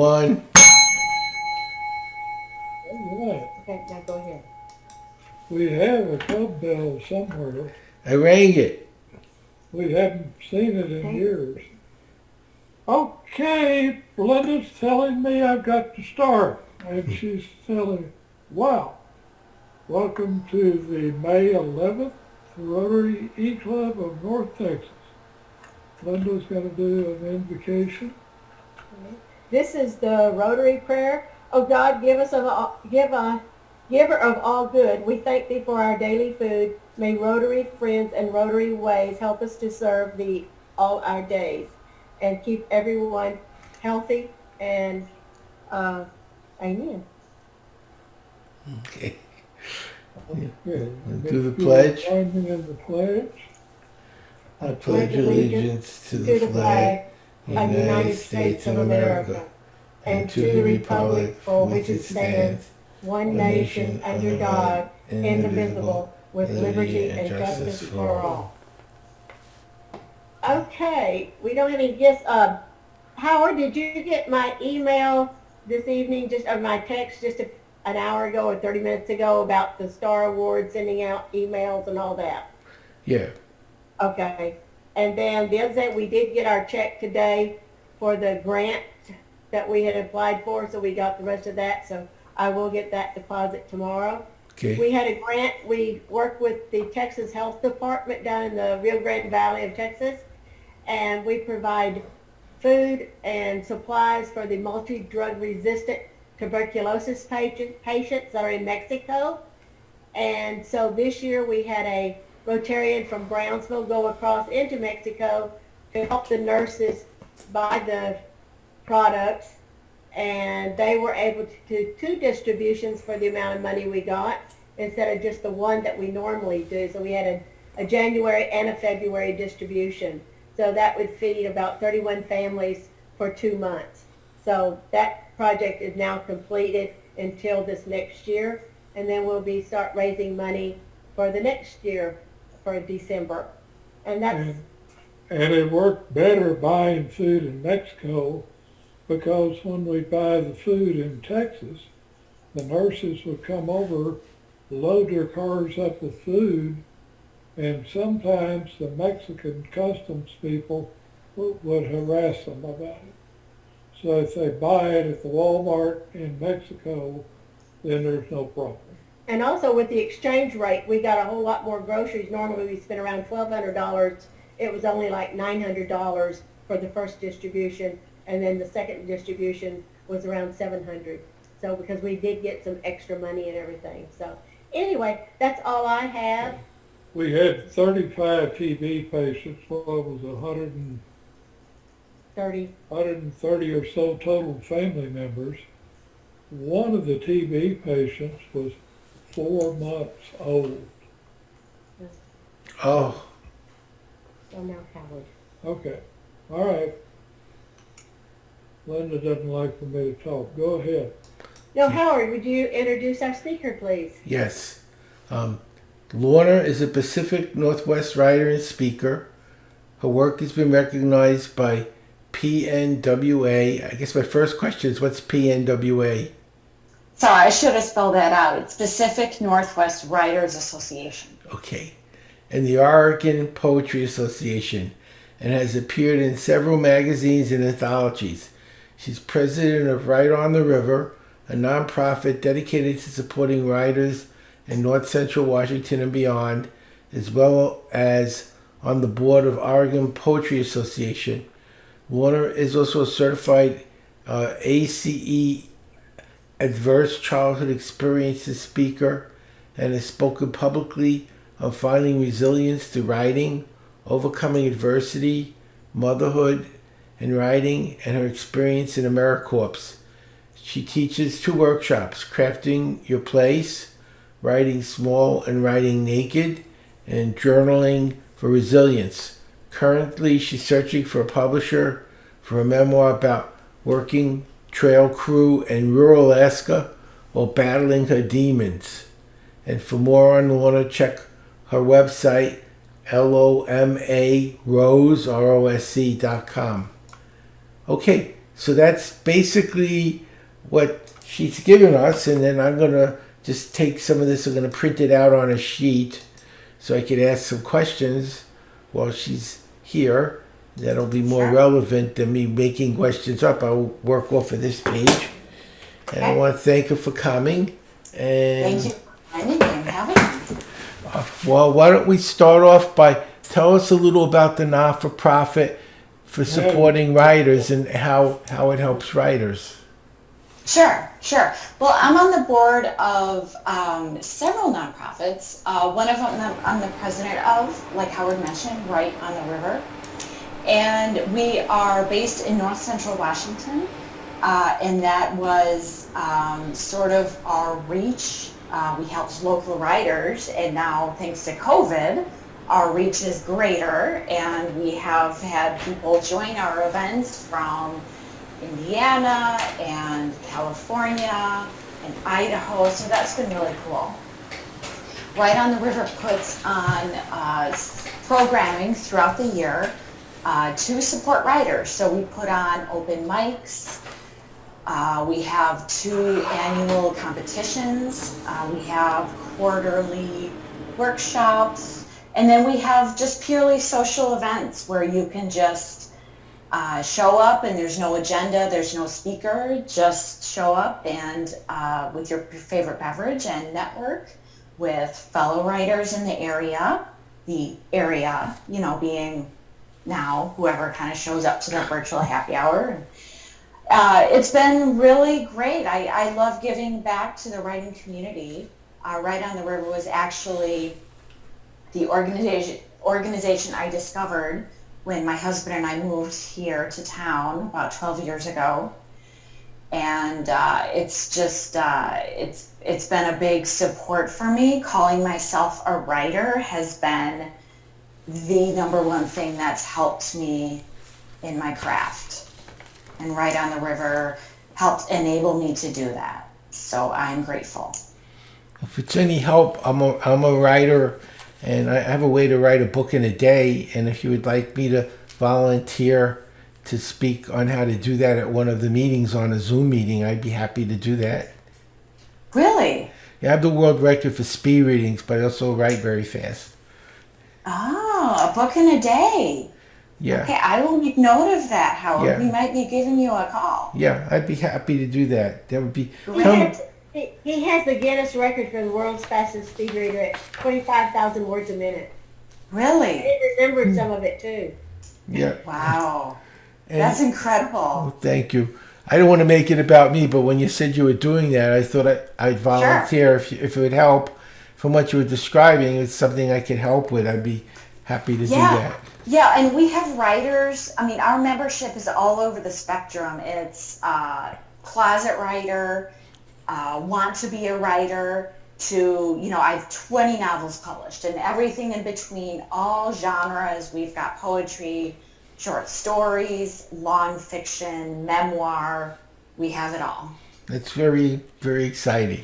One. All right. Okay, now go ahead. We have a club bell somewhere. I rang it. We haven't seen it in Okay. years. Okay, Belinda's telling me I've got to start. And she's telling, wow, welcome to the May 11th Rotary E-Club of North Texas. Linda's going to do an invocation. This is the Rotary prayer. Oh God, giver of all good, we thank thee for our daily food. May Rotary friends and Rotary ways help us to serve thee all our days and keep everyone healthy and amen. Okay. Okay. Do the pledge. Join me in the pledge. I pledge allegiance to the flag of the United States of America and to the republic for which it stands, one nation under God, indivisible, with liberty and justice for all. Okay, we don't have any guests. Howard, did you get my email this evening, or my text just an hour ago or 30 minutes ago about the Star Award, sending out emails and all that? Yeah. Okay. And then the other thing, we did get our check today for the grant that we had applied for, so we got the rest of that. So I will get that deposit tomorrow. Okay. We had a grant. We worked with the Texas Health Department down in the Rio Grande Valley of Texas, and we provide food and supplies for the multi-drug resistant tuberculosis patients that are in Mexico. And so this year we had a Rotarian from Brownsville go across into Mexico to help the nurses buy the products, and they were able to do 2 distributions for the amount of money we got instead of just the one that we normally do. So we had a January and a February distribution. So that would feed about 31 families for 2 months. So that project is now completed until this next year, and then we'll start raising money for the next year for December. And that's And it worked better buying food in Mexico, because when we buy the food in Texas, the nurses would come over, load their cars up with food, and sometimes the Mexican customs people would harass them about it. So if they buy it at the Walmart in Mexico, then there's no problem. And also with the exchange rate, we got a whole lot more groceries. Normally we spend around $1,200. It was only like $900 for the first distribution, and then the second distribution was around $700. So because we did get some extra money and everything. So anyway, that's all I have. We had 35 TB patients. Well, it was 130 or so total family members. One of the TB patients was 4 months old. Oh. So now Howard. Okay, all right. Linda doesn't like for me to talk. Go ahead. No, Howard, would you introduce our speaker, please? Yes. Lorna is a Pacific Northwest writer and speaker. Her work has been recognized by PNWA. I guess my first question is, what's PNWA? Sorry, I should have spelled that out. It's Pacific Northwest Writers Association. Okay. And the Oregon Poetry Association, and has appeared in several magazines and anthologies. She's president of Write on the River, a nonprofit dedicated to supporting writers in North Central Washington and beyond, as well as on the board of Oregon Poetry Association. Warner is also a certified ACE Adverse Childhood Experiences speaker, and has spoken publicly on finding resilience through writing, overcoming adversity, motherhood, and writing, and her experience in AmeriCorps. She teaches 2 workshops, Crafting Your Place, Writing Small and Writing Naked, and Journaling for Resilience. Currently, she's searching for a publisher for a memoir about working trail crew in rural Alaska while battling her demons. And for more on Lorna, check her website, LOMAROSE.com. Okay, So that's basically what she's given us, and then I'm gonna just take some of this. I'm gonna print it out on a sheet so I could ask some questions while she's here. That'll be more Sure. relevant than me making questions up. I'll work off of this page. And I Okay. want to thank her for coming. And Thank you for finding me and having me. well, why don't we start off by tell us a little about the not-for-profit for supporting writers and how it helps writers. Sure. Well, I'm on the board of several nonprofits. One of them I'm the president of, like Howard mentioned, Right on the River. And we are based in North Central Washington. And that was sort of our reach. We helped local writers, and now thanks to COVID, our reach is greater, and we have had people join our events from Indiana and California and Idaho, so that's been really cool. Right on the River puts on programming throughout the year to support writers. So we put on open mics. We have 2 annual competitions. We have quarterly workshops. And then we have just purely social events where you can just show up and there's no agenda, there's no speaker, just show up and with your favorite beverage and network with fellow writers in the area, being now whoever kind of shows up to their virtual happy hour. It's been really great. I love giving back to the writing community. Right on the River was actually the organization I discovered when my husband and I moved here to town about 12 years ago. And it's just, it's been a big support for me. Calling myself a writer has been the number one thing that's helped me in my craft. And Right on the River helped enable me to do that. So I'm grateful. If it's any help, I'm a writer, and I have a way to write a book in a day. And if you would like me to volunteer to speak on how to do that at one of the meetings on a Zoom meeting, I'd be happy to do that. Really? Yeah, I have the world record for speed readings, but I also write very fast. Oh, a book in a day. Yeah. Okay, I will make note of that, Howard. Yeah. We might be giving you a call. Yeah, I'd be happy to do that. That would be. He has the Guinness record for the world's fastest speed reader at 25,000 words a minute. Really? He remembered some of it too. Yeah. Wow. And- That's incredible. Oh, thank you. I don't want to make it about me, but when you said you were doing that, I thought I'd volunteer if it would help. From what you were describing, it's something I could help with. I'd be happy to do that. Yeah, and we have writers. I mean, our membership is all over the spectrum. It's closet writer, want to be a writer, to, I have 20 novels published, and everything in between, all genres. We've got poetry, short stories, long fiction, memoir. We have it all. That's very, very exciting.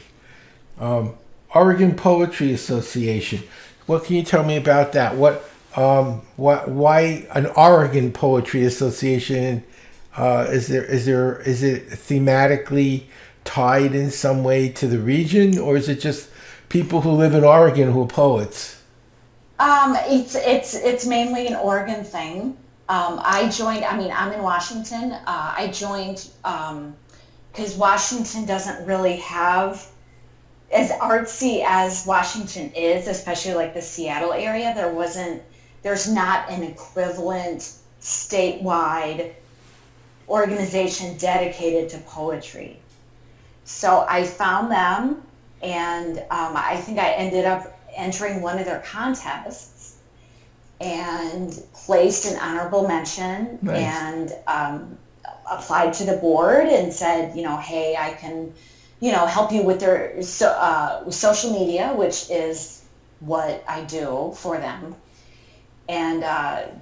Oregon Poetry Association. What can you tell me about that? Why an Oregon Poetry Association? Is it thematically tied in some way to the region, or is it just people who live in Oregon who are poets? It's mainly an Oregon thing. I joined. I mean, I'm in Washington. I joined because Washington doesn't really have, as artsy as Washington is, especially like the Seattle area. There's not an equivalent statewide organization dedicated to poetry. So I found them, and I think I ended up entering one of their contests and placed an honorable mention. Nice. And applied to the board and said, hey, I can, help you with their social media, which is what I do for them. And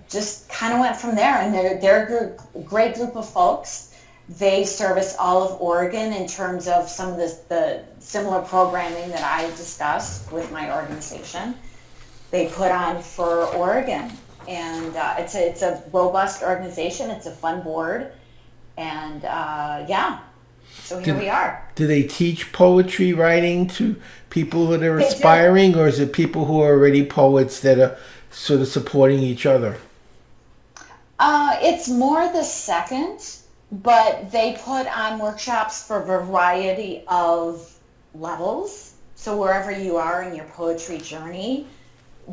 just kind of went from there. And they're a great group of folks. They service all of Oregon in terms of some of the similar programming that I discussed with my organization. They put on for Oregon. And it's a robust organization. It's a fun board. And yeah, so here Did- we are. Do they teach poetry writing to people that are They do. aspiring, or is it people who are already poets that are sort of supporting each other? It's more the second, but they put on workshops for a variety of levels. So wherever you are in your poetry journey,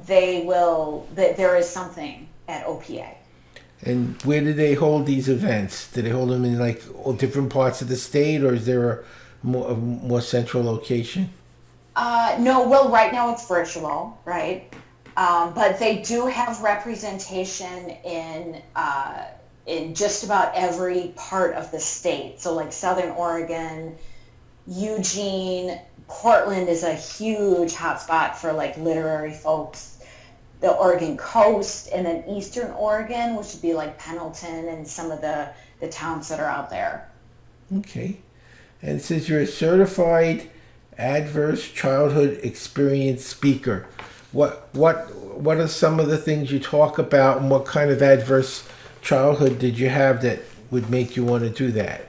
there is something at OPA. And where do they hold these events? Do they hold them in like all different parts of the state, or is there a more central location? No, well, right now it's virtual, right? But they do have representation in just about every part of the state. So like Southern Oregon, Eugene, Portland is a huge hotspot for like literary folks. The Oregon coast, and then Eastern Oregon, which would be like Pendleton and some of the towns that are out there. Okay. And it says you're a certified adverse childhood experience speaker. What are some of the things you talk about, and what kind of adverse childhood did you have that would make you want to do that?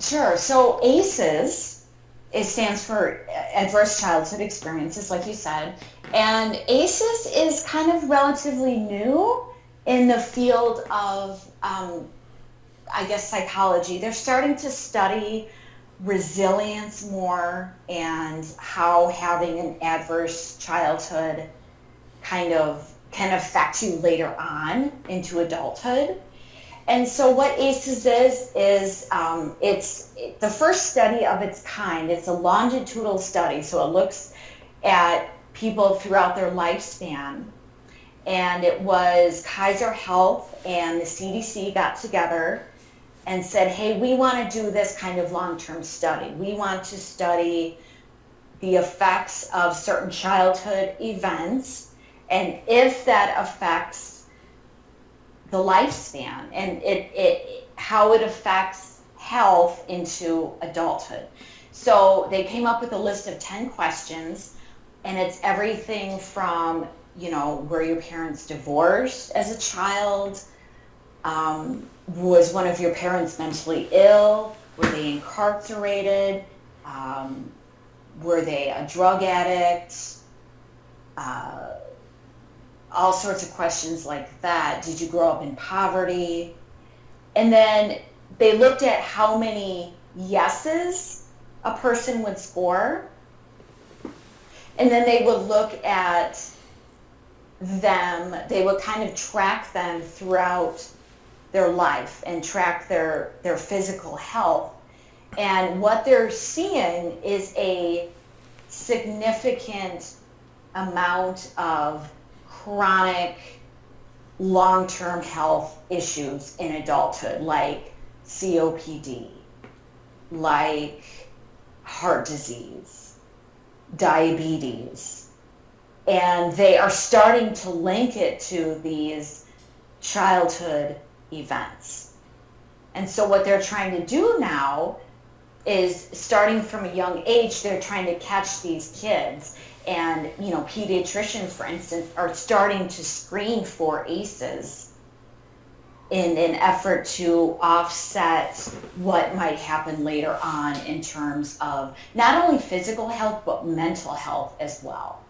Sure. So ACEs, it stands for Adverse Childhood Experiences, like you said. And ACEs is kind of relatively new in the field of, I guess, psychology. They're starting to study resilience more and how having an adverse childhood kind of can affect you later on into adulthood. And so what ACEs is it's the first study of its kind. It's a longitudinal study, so it looks at people throughout their lifespan. And it was Kaiser Health and the CDC got together and said, hey, we want to do this kind of long-term study. We want to study the effects of certain childhood events, and if that affects the lifespan and how it affects health into adulthood. So they came up with a list of 10 questions, and it's everything from, were your parents divorced as a child? Was one of your parents mentally ill? Were they incarcerated? Were they a drug addict? All sorts of questions like that. Did you grow up in poverty? And then they looked at how many yeses a person would score. And then they would look at them, they would kind of track them throughout their life and track their physical health. And what they're seeing is a significant amount of chronic long-term health issues in adulthood, like COPD, like heart disease, diabetes. And they are starting to link it to these childhood events. And so what they're trying to do now is, starting from a young age, they're trying to catch these kids. And, pediatricians, for instance, are starting to screen for ACEs in an effort to offset what might happen later on in terms of not only physical health, but mental health as well.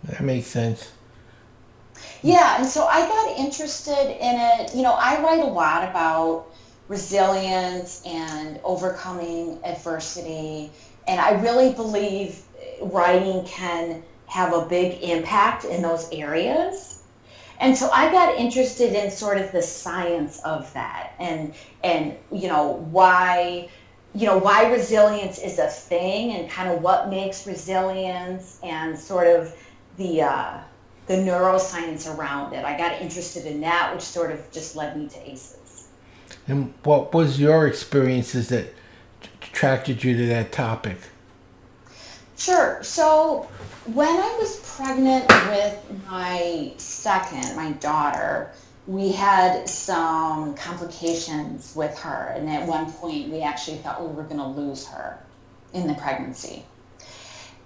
That makes sense. Yeah, and so I got interested in it. I write a lot about resilience and overcoming adversity, and I really believe writing can have a big impact in those areas. And so I got interested in sort of the science of that, and why resilience is a thing, and kind of what makes resilience, and sort of the neuroscience around it. I got interested in that, which sort of just led me to ACEs. And what was your experiences that attracted you to that topic? Sure. So when I was pregnant with my daughter, we had some complications with her. And at one point, we actually thought we were going to lose her in the pregnancy.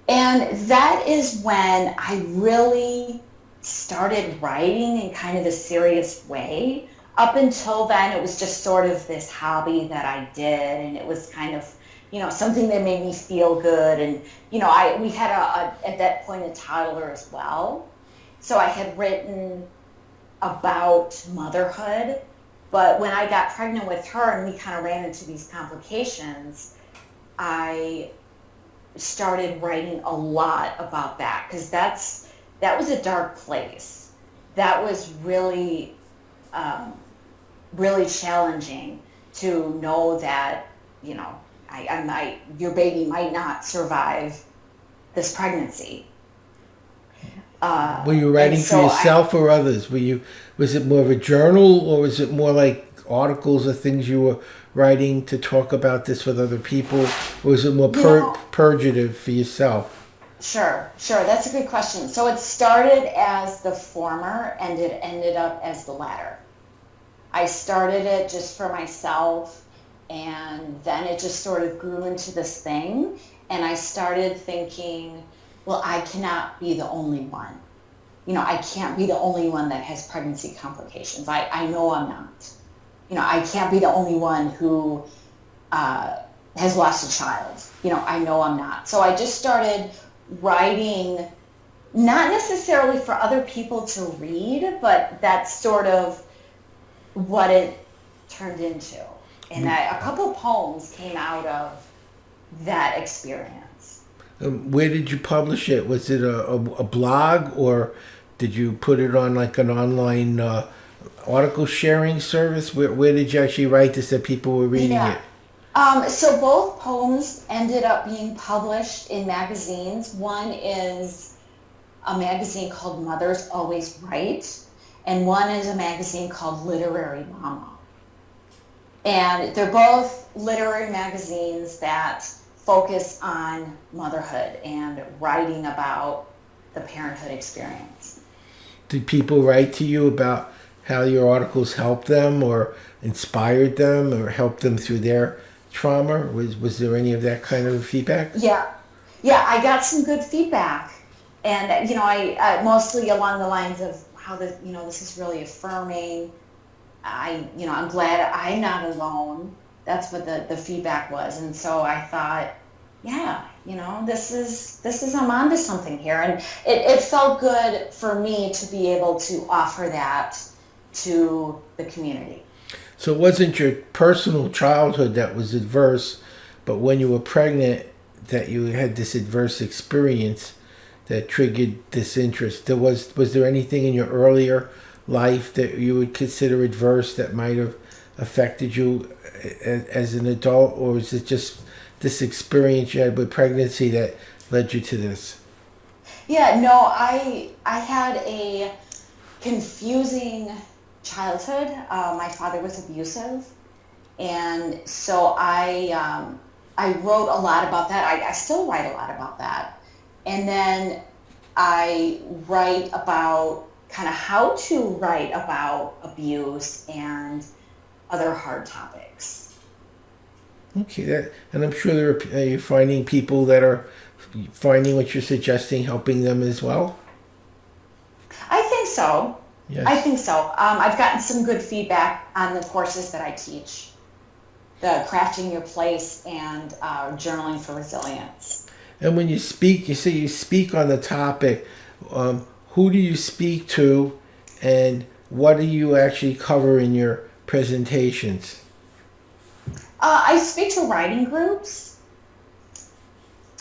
And that is when I really started writing in kind of a serious way up until then, it was just sort of this hobby that I did, and it was kind of, something that made me feel good. And, we had at that point a toddler as well. So I had written about motherhood, but when I got pregnant with her and we kind of ran into these complications, I started writing a lot about that, because that was a dark place. That was really, really challenging to know that, your baby might not survive this pregnancy. Were you writing for yourself or others? Was it more of a journal, or was it more like articles or things you were writing to talk about this with other people? Or was it more purgative for yourself? Sure. That's a good question. So it started as the former and it ended up as the latter. I started it just for myself, and then it just sort of grew into this thing. And I started thinking, well, I cannot be the only one. I can't be the only one that has pregnancy complications. I know I'm not. I can't be the only one who has lost a child. I know I'm not. So I just started writing, not necessarily for other people to read, but that's sort of what it turned into. And a couple poems came out of that experience. Where did you publish it? Was it a blog, or did you put it on like an online article sharing service? Where did you actually write this that people were reading it? So both poems ended up being published in magazines. One is a magazine called Mothers Always Write, and one is a magazine called Literary Mama. And they're both literary magazines that focus on motherhood and writing about the parenthood experience. Did people write to you about how your articles helped them or inspired them or helped them through their trauma? Was there any of that kind of feedback? Yeah, I got some good feedback, and I mostly along the lines of how this is really affirming. I'm glad I'm not alone. That's what the feedback was, and so I thought, this is I'm onto something here, and it felt good for me to be able to offer that to the community. So it wasn't your personal childhood that was adverse, but when you were pregnant that you had this adverse experience that triggered this interest. Was there anything in your earlier life that you would consider adverse that might have affected you as an adult, or is it just this experience you had with pregnancy that led you to this? Yeah, no, I had a confusing childhood. My father was abusive, and so I wrote a lot about that. I still write a lot about that. And then I write about kind of how to write about abuse and other hard topics. Okay, and I'm sure you're finding people that are finding what you're suggesting, helping them as well? I think so. Yes. I think so. I've gotten some good feedback on the courses that I teach, the Crafting Your Place and Journaling for Resilience. And when you speak, you say you speak on the topic. Who do you speak to, and what do you actually cover in your presentations? I speak to writing groups.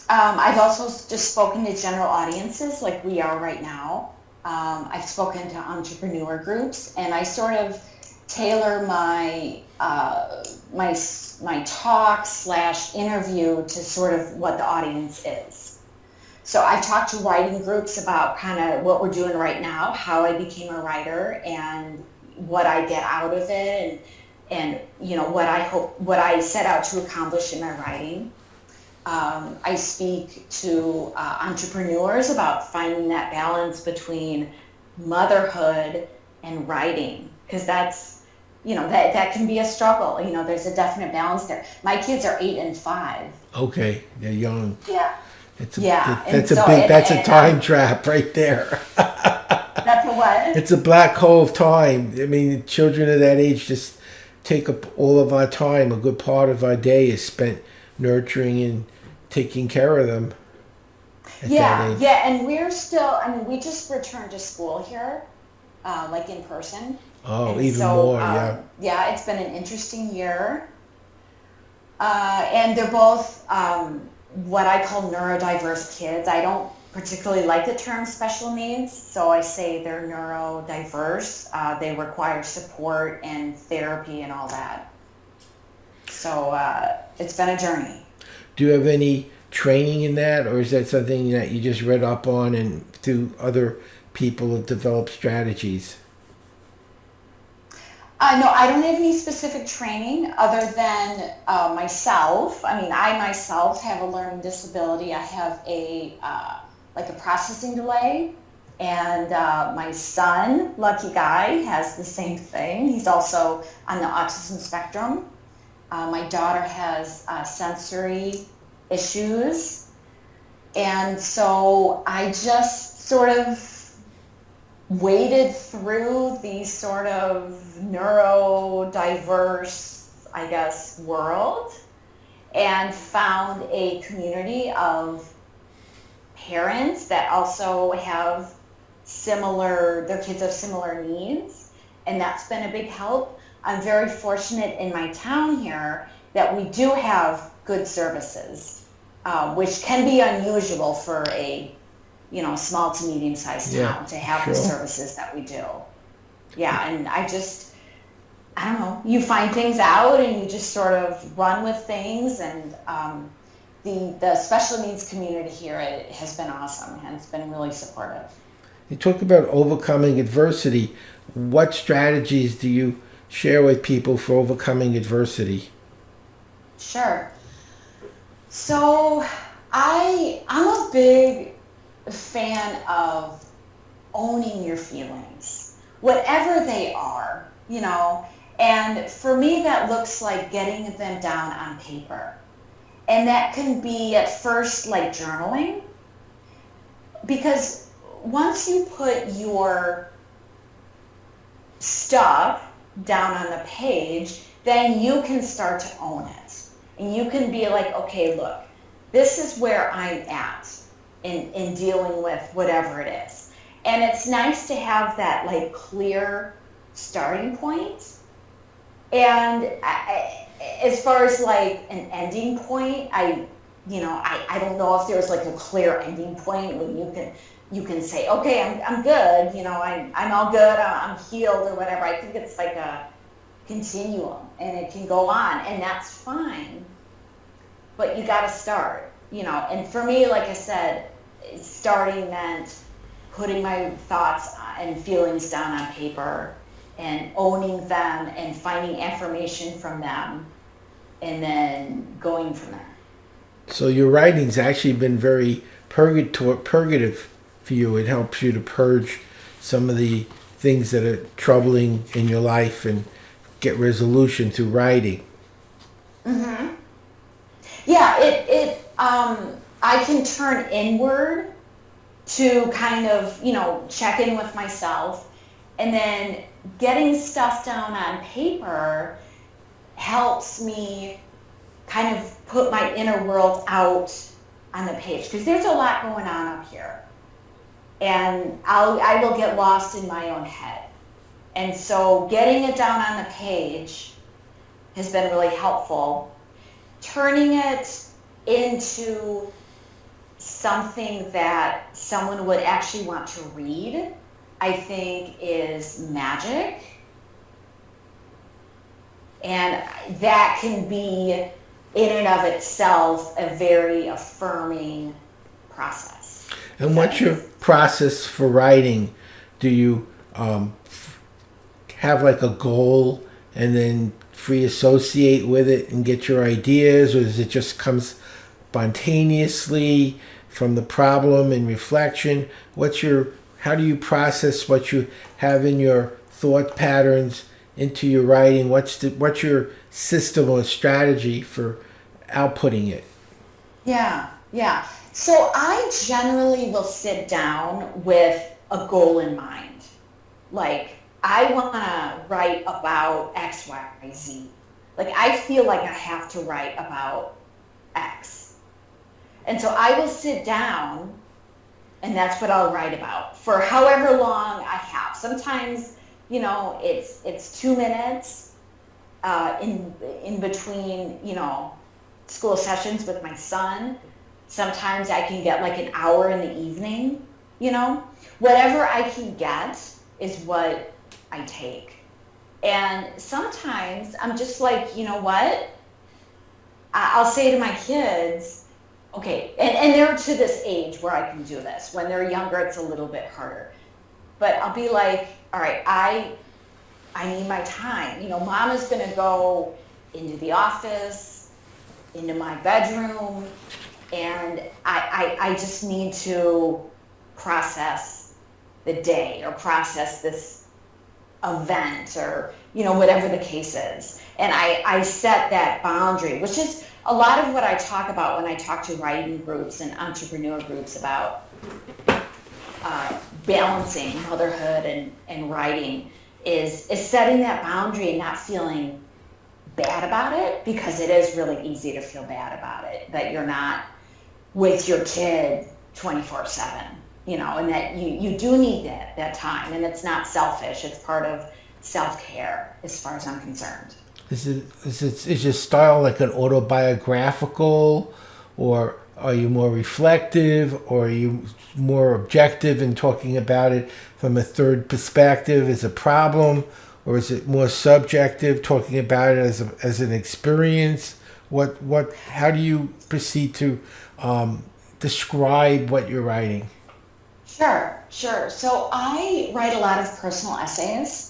I've also just spoken to general audiences like we are right now. I've spoken to entrepreneur groups, and I sort of tailor my my talk / interview to sort of what the audience is. So I've talked to writing groups about kind of what we're doing right now, how I became a writer, and what I get out of it, and what I set out to accomplish in my writing. I speak to entrepreneurs about finding that balance between motherhood and writing, because that's, that can be a struggle. There's a definite balance there. My kids are 8 and 5. Okay, they're young. Yeah. That's a time trap right there. That's a what? It's a black hole of time. I mean, children of that age just take up all of our time. A good part of our day is spent nurturing and taking care of them at that age. Yeah, and we're still, I mean, we just returned to school here, like in person. Oh, And even so, more, yeah. yeah, it's been an interesting year. And they're both what I call neurodiverse kids. I don't particularly like the term special needs, so I say they're neurodiverse. They require support and therapy and all that. So it's been a journey. Do you have any training in that, or is that something that you just read up on and through other people have developed strategies? No, I don't have any specific training other than myself. I mean, I myself have a learning disability. I have a like a processing delay, and my son, lucky guy, has the same thing. He's also on the autism spectrum. My daughter has sensory issues, and so I just sort of waded through these sort of neurodiverse, I guess, world and found a community of parents that also have their kids have similar needs, and that's been a big help. I'm very fortunate in my town here that we do have good services, which can be unusual for a small to medium-sized town to have the services that we do. Yeah, and I don't know, you find things out and you just sort of run with things, and the special needs community here, it has been awesome and it's been really supportive. You talk about overcoming adversity. What strategies do you share with people for overcoming adversity? Sure. So I'm a big fan of owning your feelings, whatever they are, and for me that looks like getting them down on paper. And that can be at first like journaling, because once you put your stuff down on the page, then you can start to own it. And you can be like, okay, look, this is where I'm at in dealing with whatever it is. And it's nice to have that like clear starting point. And as far as like an ending point, I don't know if there's like a clear ending point when you can say, okay, I'm good, I'm all good, I'm healed or whatever. I think it's like a continuum and it can go on, and that's fine. But you got to start, and for me, like I said, starting meant putting my thoughts and feelings down on paper and owning them and finding affirmation from them and then going from there. So your writing's actually been very purgative for you. It helps you to purge some of the things that are troubling in your life and get resolution through writing. Mm-hmm. Yeah, I can turn inward to kind of, check in with myself, and then getting stuff down on paper helps me kind of put my inner world out on the page, because there's a lot going on up here, and I will get lost in my own head. And so getting it down on the page has been really helpful. Turning it into something that someone would actually want to read, I think, is magic. And that can be, in and of itself, a very affirming process. And what's your process for writing? Do you have like a goal and then free associate with it and get your ideas, or does it just come spontaneously from the problem and reflection? How do you process what you have in your thought patterns into your writing? What's your system or strategy for outputting it? Yeah. So I generally will sit down with a goal in mind. like, I want to write about X, Y, Z. Like, I feel like I have to write about X. And so I will sit down and that's what I'll write about for however long I have. Sometimes, you know, it's 2 minutes in between, you know, school sessions with my son. Sometimes I can get like an hour in the evening, you know. Whatever I can get is what I take. And sometimes I'm just like, you know what? I'll say to my kids, okay, and they're to this age where I can do this. When they're younger, it's a little bit harder. But I'll be like, all right, I need my time. You know, mom is going to go into the office, into my bedroom, and I just need to process the day or process this event or, you know, whatever the case is. And I set that boundary, which is a lot of what I talk about when I talk to writing groups and entrepreneur groups about balancing motherhood and writing is setting that boundary and not feeling bad about it, because it is really easy to feel bad about it, that you're not with your kid 24/7, you know, and that you do need that time, and it's not selfish, it's part of self-care as far as I'm concerned. Is your style like an autobiographical, or are you more reflective, or are you more objective in talking about it from a third perspective as a problem, or is it more subjective, talking about it as an experience? How do you proceed to describe what you're writing? Sure. So I write a lot of personal essays.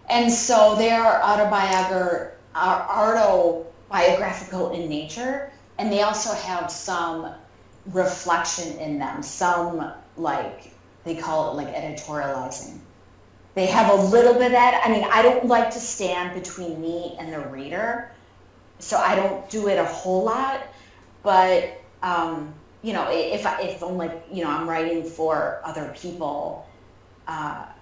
And so they are autobiographical in nature, and they also have some reflection in them, some, like, they call it like editorializing. They have a little bit of that. I mean, I don't like to stand between me and the reader, so I don't do it a whole lot, but you know, if I'm like, you know, I'm writing for other people,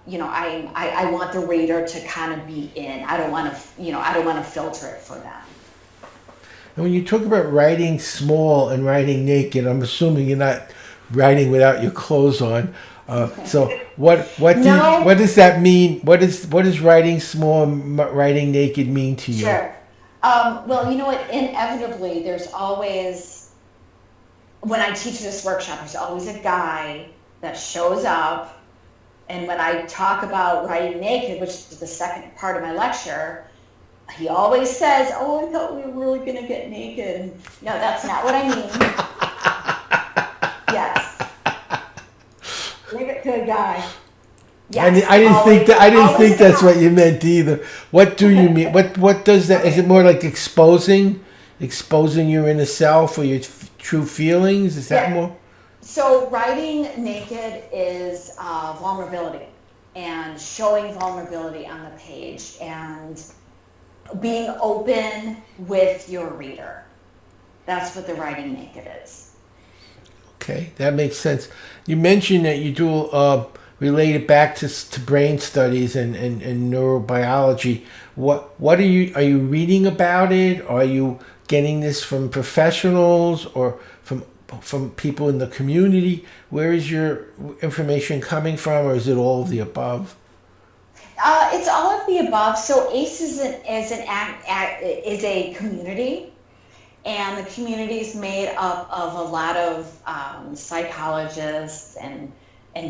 you know, I want the reader to kind of be in. I don't want to filter it for them. And when you talk about writing small and writing naked, I'm assuming you're not writing without your clothes on. So what does that mean? What does writing small and writing naked mean to you? Sure. Well, you know what? Inevitably, there's always, when I teach this workshop, there's always a guy that shows up. And when I talk about writing naked, which is the second part of my lecture, he always says, "Oh, I thought we were really going to get naked." And no, that's not what I mean. Yes. Leave it to a guy. Yes. I didn't think that's what you meant either. What do you mean? What does that? Is it more like exposing your inner self or your true feelings? Is that more? So writing naked is vulnerability, and showing vulnerability on the page, and being open with your reader. That's what the writing naked is. Okay, that makes sense. You mentioned that you do relate it back to brain studies and neurobiology. What are you reading about it? Are you getting this from professionals or from people in the community? Where is your information coming from, or is it all of the above? It's all of the above. So ACE is a community, and the community is made up of a lot of psychologists and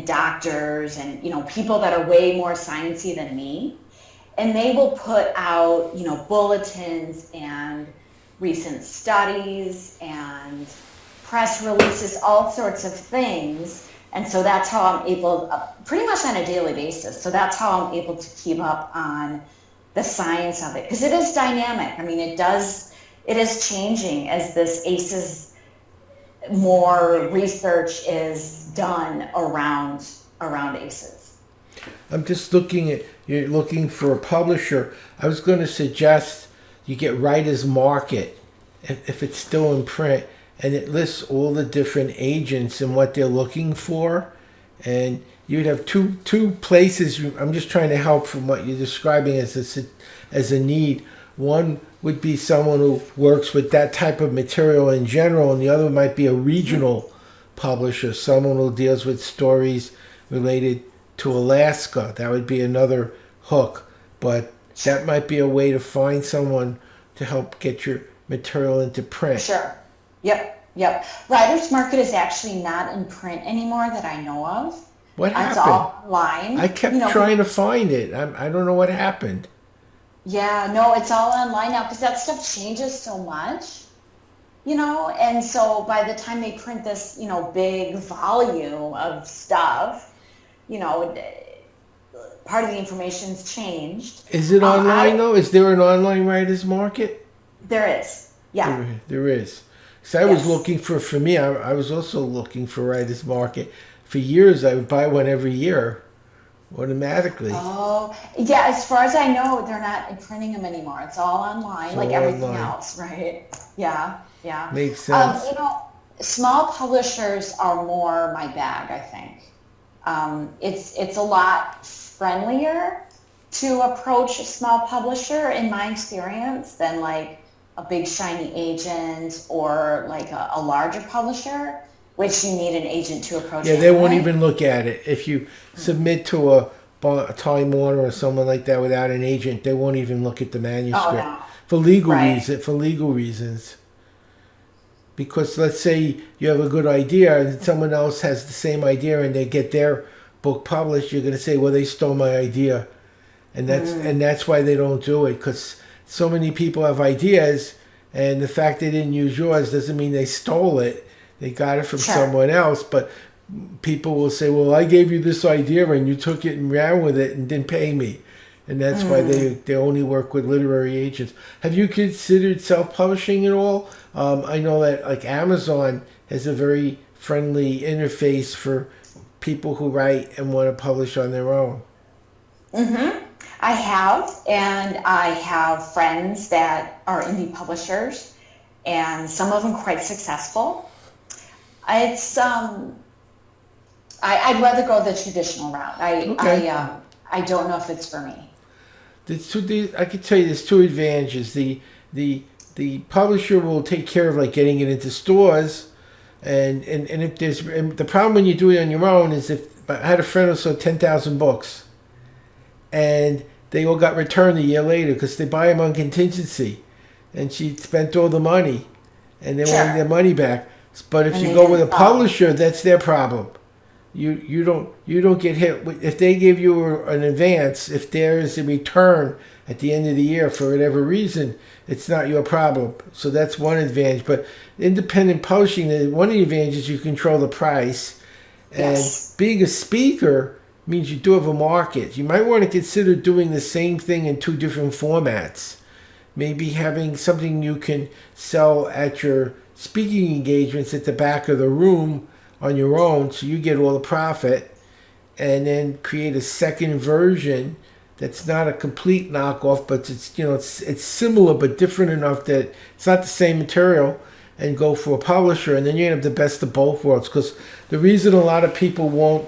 doctors and, you know, people that are way more sciencey than me, and they will put out, you know, bulletins and recent studies and press releases, all sorts of things. And so that's how I'm able, pretty much on a daily basis, so that's how I'm able to keep up on the science of it, because it is dynamic. I mean, it is changing as this ACEs, more research is done around ACEs. I'm just you're looking for a publisher. I was going to suggest you get Writer's Market, if it's still in print, and it lists all the different agents and what they're looking for, and you'd have two places. I'm just trying to help from what you're describing as a need. One would be someone who works with that type of material in general, and the other might be a regional publisher, someone who deals with stories related to Alaska. That would be another hook, but that might be a way to find someone to help get your material into print. Sure. Yep. Writer's Market is actually not in print anymore that I know of. What It's happened? all online. I kept trying to find it. I don't know what happened. Yeah, no, it's all online now because that stuff changes so much, and so by the time they print this, big volume of stuff, part of the information's changed. Is it online though? Is there an online writers market? There is. Yeah. There is. So I was Yes. looking for me, I was also looking for writers market. For years, I would buy one every year, automatically. Oh, yeah, as far as I know, they're not printing them anymore. It's all online, It's like all everything online. else, right? Yeah. Makes sense. Small publishers are more my bag, I think. It's a lot friendlier to approach a small publisher, in my experience, than like a big shiny agent or like a larger publisher, which you need an agent to approach. Yeah, they won't anyway. even look at it. If you submit to a Time Warner or someone like that without an agent, they won't even look at the manuscript no. for legal Right. reasons. Because let's say you have a good idea and someone else has the same idea and they get their book published, you're going to say, well, they stole my idea. And that's why they don't do it, because so many people have ideas, and the fact they didn't use yours doesn't mean they stole it. They got it from Sure. someone else, but people will say, well, I gave you this idea and you took it and ran with it and didn't pay me. And that's why they only work with literary agents. Have you considered self-publishing at all? I know that like Amazon has a very friendly interface for people who write and want to publish on their own. I have, and I have friends that are indie publishers, and some of them quite successful. It's I'd rather go the traditional route. I don't know if it's for me. I could tell you there's two advantages. The publisher will take care of like getting it into stores, and if and the problem when you do it on your own is if I had a friend who sold 10,000 books, and they all got returned a year later because they buy them on contingency, and she spent all the money, and they Sure. wanted their money back. But if And you they go with a didn't follow. publisher, that's their problem. You don't get hit if they give you an advance. If there is a return at the end of the year for whatever reason, it's not your problem. So that's one advantage. But independent publishing, one of the advantages you control the price, and Yes. being a speaker means you do have a market. You might want to consider doing the same thing in two different formats. Maybe having something you can sell at your speaking engagements at the back of the room on your own, so you get all the profit, and then create a second version that's not a complete knockoff, but it's similar but different enough that it's not the same material, and go for a publisher, and then you have the best of both worlds. Because the reason a lot of people won't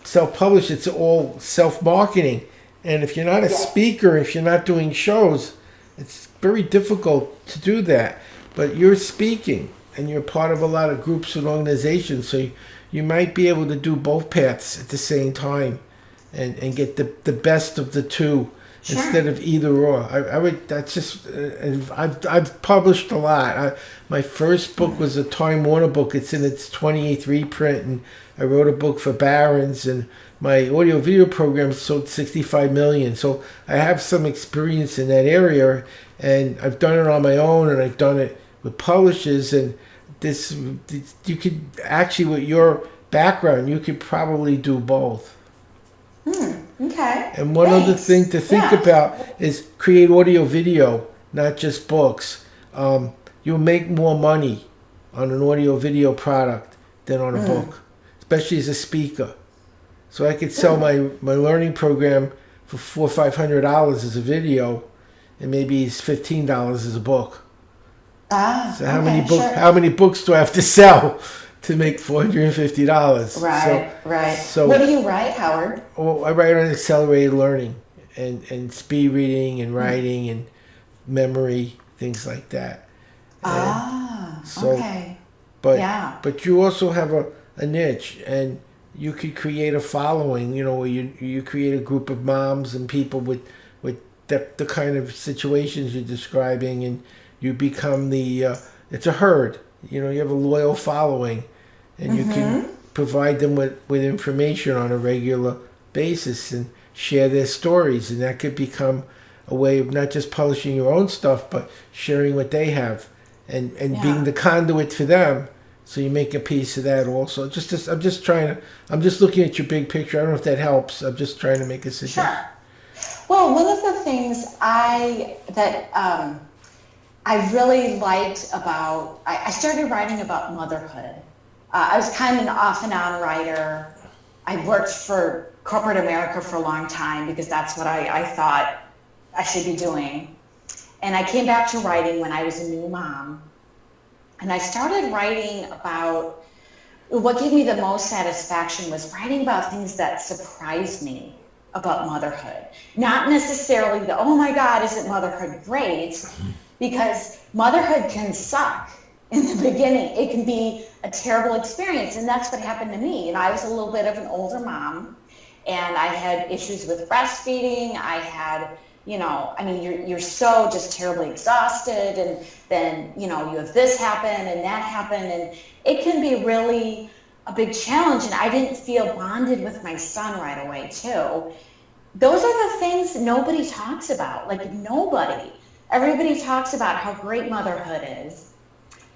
self-publish, it's all self-marketing, and if you're not a speaker, if you're not doing shows, it's very difficult to do that. But you're speaking, and you're part of a lot of groups and organizations, so you might be able to do both paths at the same time, and get the best of the two. Sure. Instead of either or. I would. That's just. I've published a lot. My first book was a Time Warner book. It's in its 28th reprint, and I wrote a book for Barron's, and my audio video program sold 65 million. So I have some experience in that area, and I've done it on my own, and I've done it with publishers. And this, you could actually, with your background, you could probably do both. Okay. And one other Thanks. thing to think Yeah. about is create audio video, not just books. You'll make more money on an audio video product than on a book, especially as a speaker. So I could sell my learning program for $400 or $500 as a video, and maybe it's $15 as a book. So how Okay, many books? sure. How many books do I have to sell to make $450. Right. So What do you write, Howard? well, I write on accelerated learning and speed reading and writing and memory, things like that. So, Okay. But Yeah. but you also have a niche, and you could create a following. You know, where you create a group of moms and people with the kind of situations you're describing, and you become the it's a herd. You know, you have a loyal following, and you can provide them with information on a regular basis and share their stories, and that could become a way of not just publishing your own stuff, but sharing what they have, and being the conduit for them. So you make a piece of that also. I'm just looking at your big picture. I don't know if that helps. I'm just trying to make a suggestion. Sure. Well, one of the things I really liked about, I started writing about motherhood. I was kind of an off and on writer. I worked for corporate America for a long time because that's what I thought I should be doing. And I came back to writing when I was a new mom. And I started writing about, what gave me the most satisfaction was writing about things that surprised me about motherhood. Not necessarily the, oh my God, isn't motherhood great? Because motherhood can suck in the beginning. It can be a terrible experience, and that's what happened to me. And I was a little bit of an older mom, and I had issues with breastfeeding. I had, you're so just terribly exhausted, and then, you have this happen and that happen, and it can be really a big challenge. And I didn't feel bonded with my son right away, too. Those are the things nobody talks about, like nobody. Everybody talks about how great motherhood is.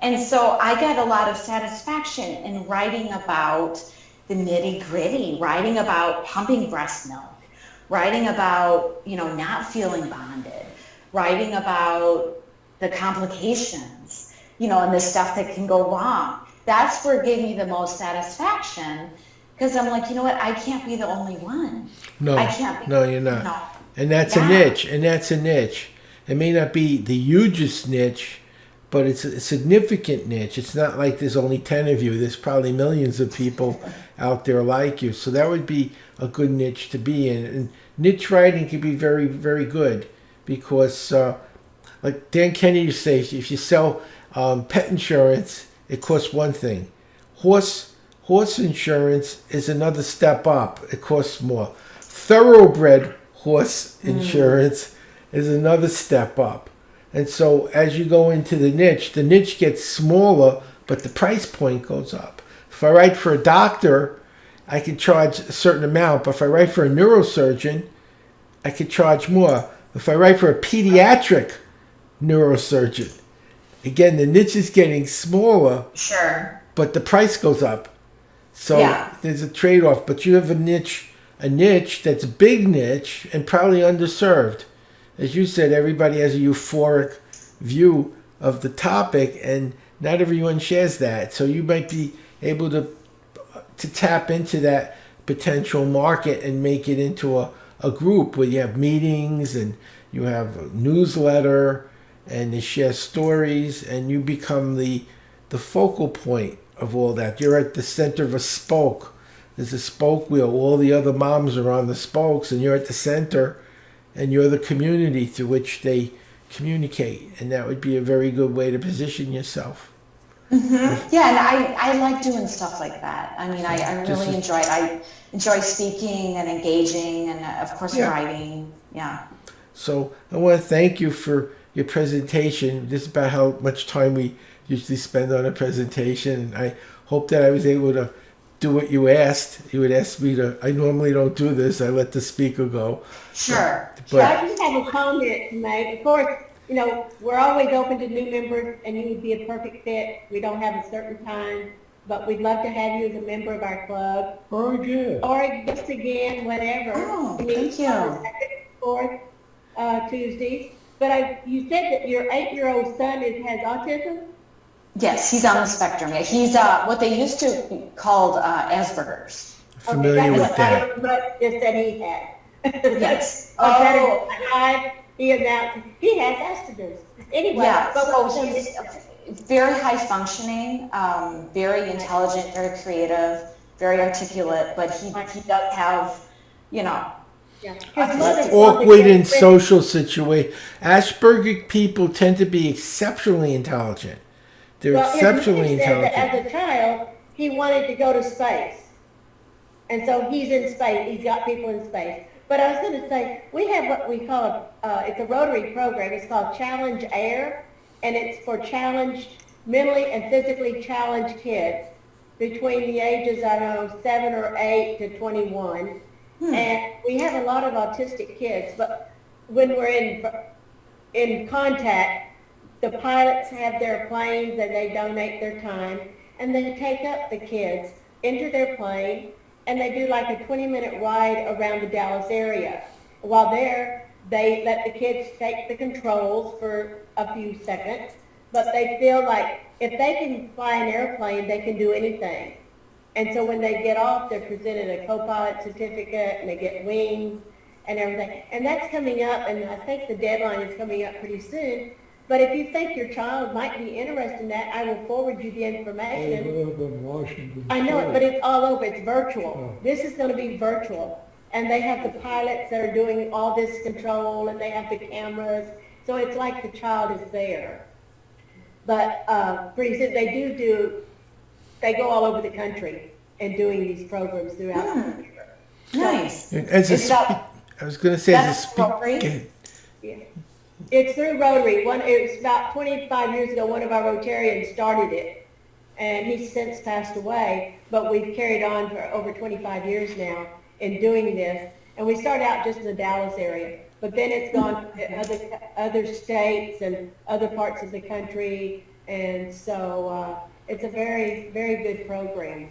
And so I got a lot of satisfaction in writing about the nitty gritty, writing about pumping breast milk, writing about, not feeling bonded, writing about the complications, and the stuff that can go wrong. That's where it gave me the most satisfaction, because I'm like, you know what, I can't be the only one. No, I can't be. no, you're not. No. And that's a niche. It may not be the hugest niche, but it's a significant niche. It's not like there's only 10 of you. There's probably millions of people out there like you. So that would be a good niche to be in. And niche writing can be very, very good because, like Dan Kennedy used to say, if you sell pet insurance, it costs one thing. Horse insurance is another step up. It costs more. Thoroughbred horse insurance is another step up. And so as you go into the niche gets smaller, but the price point goes up. If I write for a doctor, I can charge a certain amount, but if I write for a neurosurgeon, I could charge more. If I write for a pediatric neurosurgeon, again, the niche is getting smaller, Sure. but the price goes up. So there's a trade-off, but you have a niche that's a big niche and probably underserved. As you said, everybody has a euphoric view of the topic, and not everyone shares that. So you might be able to tap into that potential market and make it into a group where you have meetings and you have a newsletter and you share stories, and you become the focal point of all that. You're at the center of a spoke. There's a spoke wheel. All the other moms are on the spokes, and you're at the center, and you're the community through which they communicate. And that would be a very good way to position yourself. Mm-hmm. Yeah, and I like doing stuff like that. I mean, I really enjoy it. I enjoy speaking and engaging and, of course, writing. Yeah. So I want to thank you for your presentation. This is about how much time we usually spend on a presentation. And I hope that I was able to do what you asked. You would ask me to. I normally don't do this. I let the speaker go. Sure. So I just have a comment to make. Of course, we're always open to new members, and you would be a perfect fit. We don't have a certain time, but we'd love to have you as a member of our club. Very good. Or just again, whatever. Oh, thank you. Second, fourth Tuesdays. But you said that your 8-year-old son has autism? Yes, he's on the spectrum. Yeah, he's what they used to be called Asperger's. Familiar with that. Just that he had. Yes. He has Asperger's. Anyway. Yeah. But So very high functioning, very intelligent, very creative, very articulate, but he does have, you know, Yeah. His mother called the Awkward kid in Prince. social situation. Asperger people tend to be exceptionally intelligent. They're Well, his exceptionally mother said that intelligent. as a child, he wanted to go to space. And so he's in space. He's got people in space. But I was going to say, we have what we call, it's a Rotary program. It's called Challenge Air. And it's for challenged, mentally and physically challenged kids between the ages, I don't know, 7 or 8 to 21. And we have a lot of autistic kids. But when we're in contact, the pilots have their planes and they donate their time. And they take up the kids into their plane, and they do like a 20-minute ride around the Dallas area. While there, they let the kids take the controls for a few seconds, but they feel like if they can fly an airplane, they can do anything. And so when they get off, they're presented a co-pilot certificate, and they get wings and everything. And that's coming up, and I think the deadline is coming up pretty soon. But if you think your child might be interested in that, I will forward you the I information. live in Washington. I know it, State. but it's all over. It's virtual. Oh. This is going to be virtual. And they have the pilots that are doing all this control, and they have the cameras. So it's like the child is there. But pretty soon they go all over the country and doing these programs throughout the year. nice. As a Is that- I was going to say, as a that's Rotary? speaker, Yeah. It's through Rotary. It was about 25 years ago, one of our Rotarians started it. And he's since passed away, but we've carried on for over 25 years now in doing this. And we started out just in the Dallas area, but then it's gone to other states and other parts of the country. And so it's a very, very good program.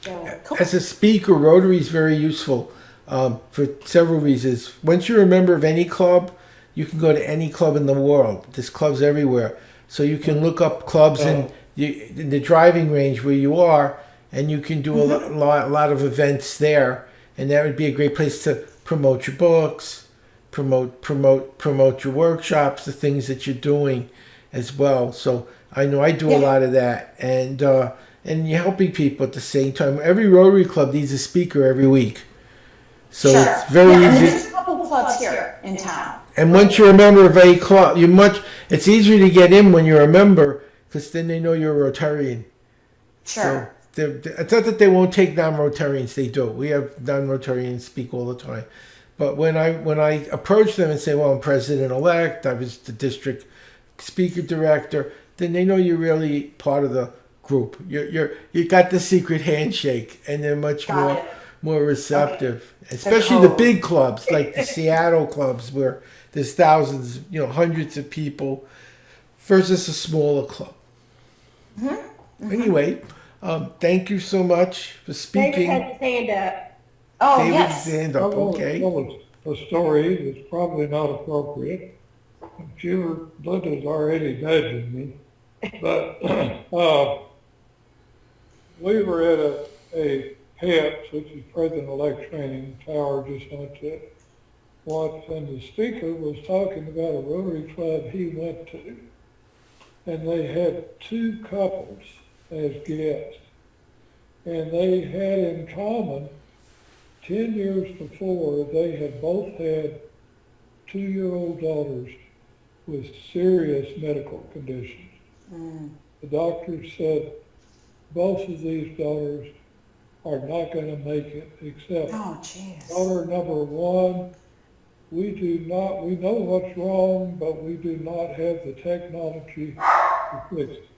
So, as a speaker, Rotary is very useful for several reasons. Once you're a member of any club, you can go to any club in the world. There's clubs everywhere. So you can look up clubs in the driving range where you are, and you can do a lot of events there. And that would be a great place to promote your books, promote your workshops, the things that you're doing as well. So I know I do a lot of that, and you're helping people at the same time. Every Rotary club needs a speaker every week. So Sure. it's very Yeah, and easy. there's a couple clubs here in town. And once you're a member of a club, it's easier to get in when you're a member, because then they know you're a Rotarian. Sure. So it's not that they won't take non-Rotarians. They do. We have non-Rotarians speak all the time. But when I approach them and say, well, I'm president-elect, I was the district speaker director, then they know you're really part of the group. You got the secret handshake, and they're much Got it. more receptive. Especially the big clubs like the Seattle clubs, where there's thousands, hundreds of people, versus a smaller club. Anyway, thank you so much for David speaking. has his hand up. Oh, David's yes. hand up, okay. Well, a story that's probably not appropriate. I'm sure Linda's already nudging me. But we were at a PEPS, which is President-elect Training Tower, just went to once, and the speaker was talking about a Rotary Club he went to. And they had two couples as guests. And they had in common, 10 years before, they had both had 2-year-old daughters with serious medical conditions. The doctor said both of these daughters are not going to make it, except Oh, jeez. daughter number one, we know what's wrong, but we do not have the technology to fix it.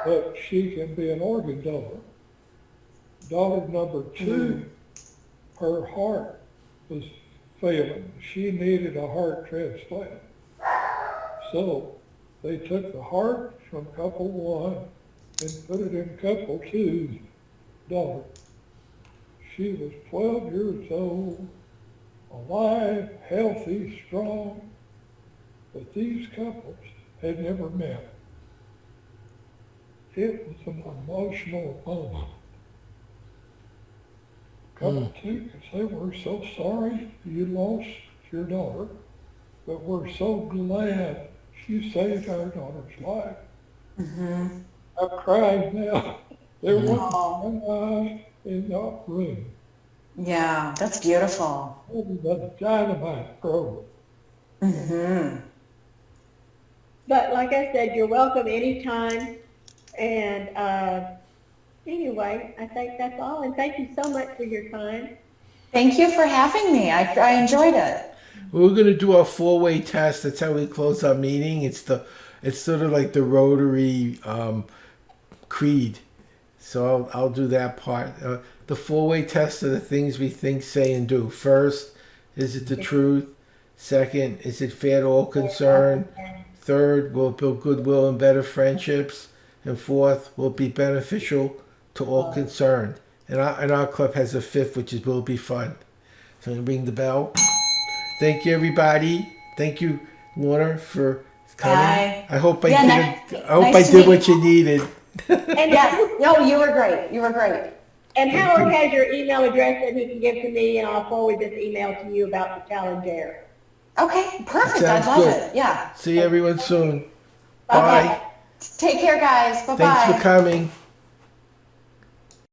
But she can be an organ donor. Daughter number two, her heart was failing. She needed a heart transplant. So they took the heart from couple one and put it in couple two's daughter. She was 12 years old, alive, healthy, strong, but these couples had never met. It was an emotional moment. Couple two could say, we're so sorry you lost your daughter, but we're so glad she saved our daughter's life. I've cried now. There Oh. was in the room. Yeah, that's beautiful. It was a dynamite program. But like I said, you're welcome anytime. And anyway, I think that's all. And thank you so much for your time. Thank you for having me. I enjoyed it. We're gonna do our four-way test. That's how we close our meeting. It's sort of like the Rotary creed. So I'll do that part. The four-way test are the things we think, say, and do. First, is it the truth? Second, is it fair to all concerned? Third, will it build goodwill and better friendships? And fourth, will it be beneficial to all concerned? And our club has a fifth, which is will it be fun? So I'm gonna ring the bell. Thank you, everybody. Thank you, Lorna, for coming. Bye. I hope I Yeah, did. I hope nice I to did meet what you needed. And, Yeah, no, you were great. You were great. and Howard has your email address that he can give to me, and I'll forward this email to you about the challenge air. Okay, perfect. Sounds I love good. it. Yeah. See everyone soon. Bye-bye. Bye. Take care, guys. Bye-bye. Thanks for coming.